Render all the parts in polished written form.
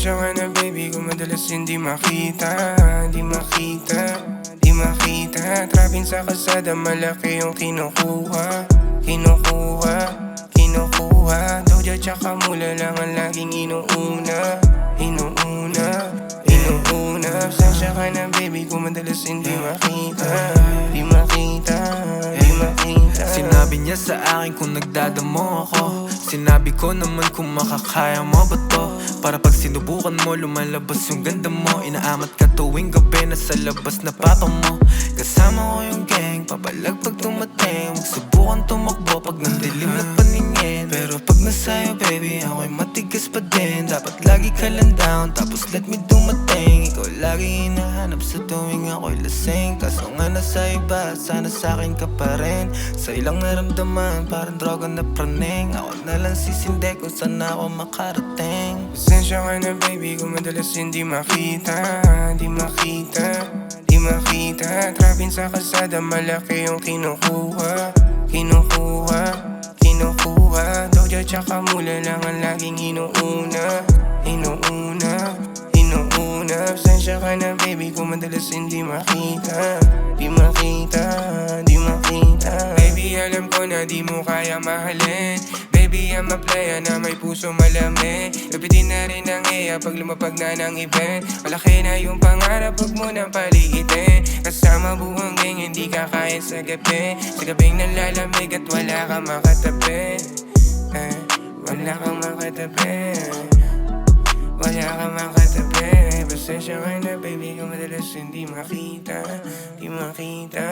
Pasensya ka na baby kung madalas hindi makita. Di makita, di makita. Trapin sa kalsada, malaki yung kinukuha. Kinukuha, kinukuha. Doja tsaka mula lang ang laging inuuna. Inuuna, inuuna. Pasensya ka na baby kung madalas hindi makita. Di makita, di makita. Sinabi niya sa akin kung nagdadamo ako. Sinabi ko naman kung makakaya mo ba to. Para pag sinubukan mo, lumalabas yung ganda mo. Inaamat ka tuwing gabi, nasa labas na papa mo. Kasama ko yung gang, pabalag pag tumating. Huwag subukan tumakbo pag nandilim na paningin. Pero pag nasayo baby, ako'y matigas pa din. Dapat lagi ka lang down, tapos let me dumating. Ikaw lagi hinahanap sa tuwing ako'y lasing. Kaso nga nasa iba, sana sa'kin ka pa rin. Sa ilang naramdaman, parang droga na praning. Ako na lang sisindi kung saan ako makarating. Pasensya ka na baby kung madalas hindi makita. Di makita, di makita. Trapin sa kalsada, malaki yung kinukuha. Kinukuha, kinukuha. Doja tsaka mula lang ang laging inuuna. Inuuna, inuuna. Pasensya ka na baby kung madalas hindi makita. Di makita, di makita. Baby alam ko na di mo kaya mahalin. Baby I'm a player na may puso malamig. Lapitin na rin ang iya pag lumapag na ng event. Malaki na yung pangarap, huwag mo nang paliitin. Kasama buong gang, hindi ka kaya sa gabi. Sa gabing nalalamig at wala kang makatabi. Wala kang makatabi. Wala kang makatabi. Pasensya ka na baby kung madalas hindi makita. Di makita,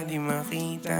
di makita.